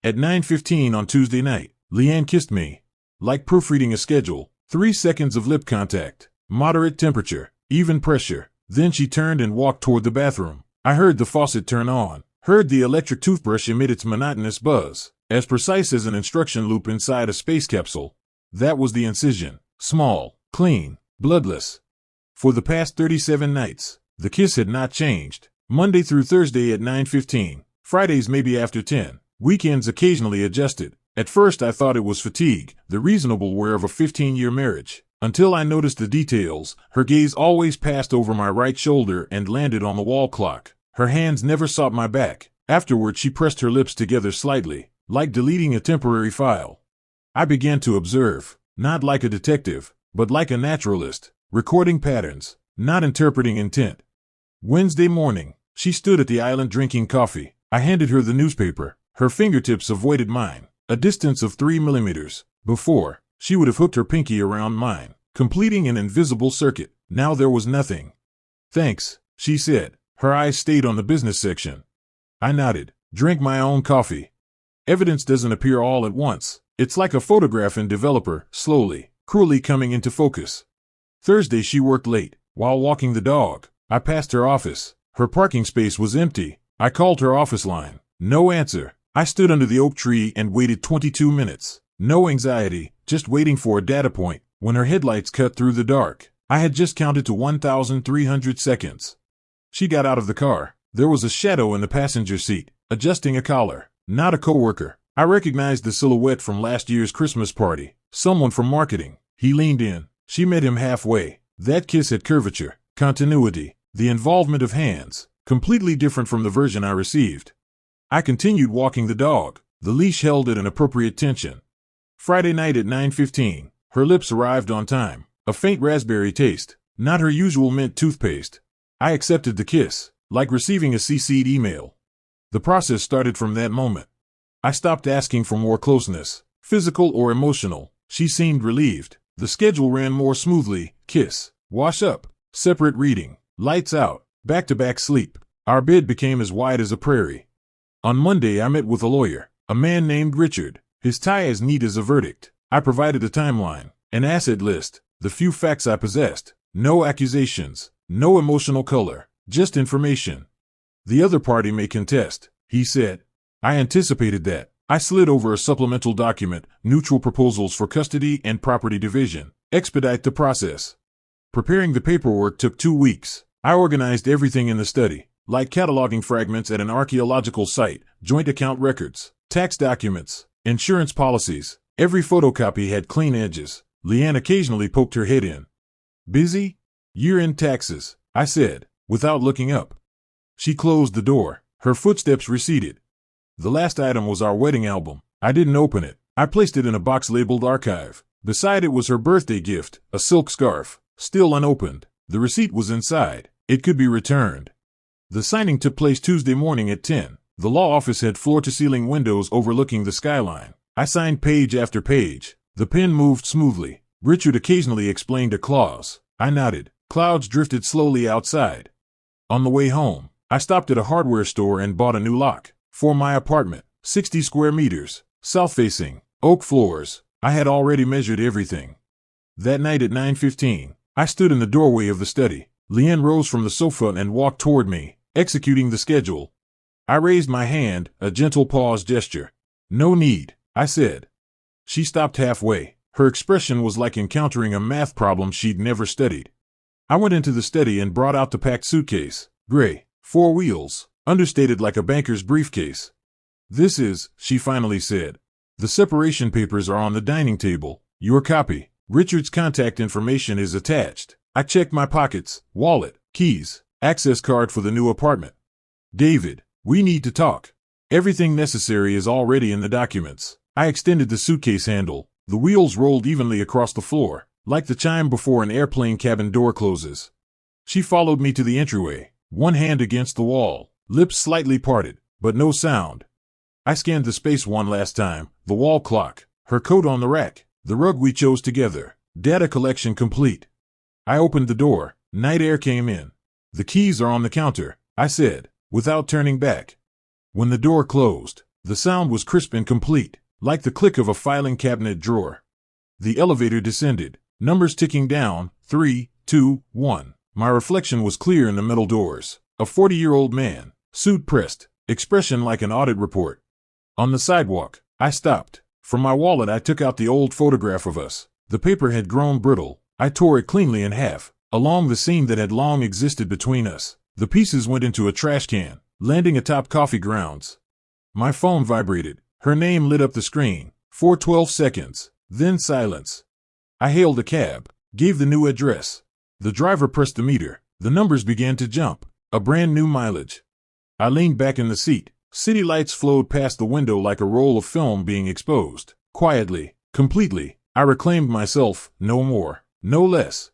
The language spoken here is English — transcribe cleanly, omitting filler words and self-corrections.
At 9:15 on Tuesday night, Leanne kissed me. Like proofreading a schedule, 3 seconds of lip contact, moderate temperature, even pressure. Then she turned and walked toward the bathroom. I heard the faucet turn on, heard the electric toothbrush emit its monotonous buzz, as precise as an instruction loop inside a space capsule. That was the incision. Small, clean, bloodless. For the past 37 nights, the kiss had not changed. Monday through Thursday at 9:15, Fridays maybe after 10, weekends occasionally adjusted. At first I thought it was fatigue, the reasonable wear of a 15-year marriage, until I noticed the details. Her gaze always passed over my right shoulder and landed on the wall clock. Her hands never sought my back. Afterward she pressed her lips together slightly, like deleting a temporary file. I began to observe, not like a detective, but like a naturalist, recording patterns, not interpreting intent. Wednesday morning, she stood at the island drinking coffee. I handed her the newspaper. Her fingertips avoided mine, a distance of 3 millimeters. Before, she would have hooked her pinky around mine, completing an invisible circuit. Now there was nothing. "Thanks," she said. Her eyes stayed on the business section. I nodded. "Drink my own coffee." Evidence doesn't appear all at once. It's like a photograph in developer, slowly, cruelly coming into focus. Thursday she worked late. While walking the dog, I passed her office. Her parking space was empty. I called her office line. No answer. I stood under the oak tree and waited 22 minutes. No anxiety, just waiting for a data point. When her headlights cut through the dark, I had just counted to 1,300 seconds. She got out of the car. There was a shadow in the passenger seat, adjusting a collar. Not a coworker. I recognized the silhouette from last year's Christmas party. Someone from marketing. He leaned in. She met him halfway. That kiss had curvature, continuity, the involvement of hands, completely different from the version I received. I continued walking the dog, the leash held at an appropriate tension. Friday night at 9:15, her lips arrived on time, a faint raspberry taste, not her usual mint toothpaste. I accepted the kiss, like receiving a CC'd email. The process started from that moment. I stopped asking for more closeness, physical or emotional. She seemed relieved. The schedule ran more smoothly: kiss, wash up, separate reading, lights out, back-to-back sleep. Our bed became as wide as a prairie. On Monday I met with a lawyer, a man named Richard, his tie as neat as a verdict. I provided a timeline, an asset list, the few facts I possessed. No accusations, no emotional color, just information. "The other party may contest," he said. I anticipated that. I slid over a supplemental document, neutral proposals for custody and property division. Expedite the process. Preparing the paperwork took 2 weeks. I organized everything in the study, like cataloging fragments at an archaeological site, joint account records, tax documents, insurance policies. Every photocopy had clean edges. Leanne occasionally poked her head in. "Busy?" "Year-end taxes," I said, without looking up. She closed the door. Her footsteps receded. The last item was our wedding album. I didn't open it. I placed it in a box labeled archive. Beside it was her birthday gift, a silk scarf, still unopened. The receipt was inside. It could be returned. The signing took place Tuesday morning at 10. The law office had floor-to-ceiling windows overlooking the skyline. I signed page after page. The pen moved smoothly. Richard occasionally explained a clause. I nodded. Clouds drifted slowly outside. On the way home, I stopped at a hardware store and bought a new lock. For my apartment, 60 square meters, south-facing, oak floors. I had already measured everything. That night at 9:15, I stood in the doorway of the study. Leanne rose from the sofa and walked toward me, executing the schedule. I raised my hand, a gentle pause gesture. "No need," I said. She stopped halfway. Her expression was like encountering a math problem she'd never studied. I went into the study and brought out the packed suitcase. Gray, 4 wheels, understated like a banker's briefcase. "This is," she finally said. "The separation papers are on the dining table. Your copy. Richard's contact information is attached." I checked my pockets, wallet, keys, access card for the new apartment. "David, we need to talk. Everything necessary is already in the documents." I extended the suitcase handle. The wheels rolled evenly across the floor, like the chime before an airplane cabin door closes. She followed me to the entryway, one hand against the wall, lips slightly parted, but no sound. I scanned the space one last time, the wall clock, her coat on the rack, the rug we chose together, data collection complete. I opened the door. Night air came in. "The keys are on the counter," I said, without turning back. When the door closed, The sound was crisp and complete, like the click of a filing cabinet drawer. The elevator descended, numbers ticking down, 3, 2, 1. My reflection was clear in the metal doors. A 40-year-old man, suit pressed, expression like an audit report. On the sidewalk, I stopped. From my wallet I took out the old photograph of us. The paper had grown brittle. I tore it cleanly in half, along the seam that had long existed between us. The pieces went into a trash can, landing atop coffee grounds. My phone vibrated. Her name lit up the screen. For 12 seconds. Then silence. I hailed a cab, gave the new address. The driver pressed the meter. The numbers began to jump. A brand new mileage. I leaned back in the seat. City lights flowed past the window like a roll of film being exposed. Quietly, completely, I reclaimed myself, no more, no less.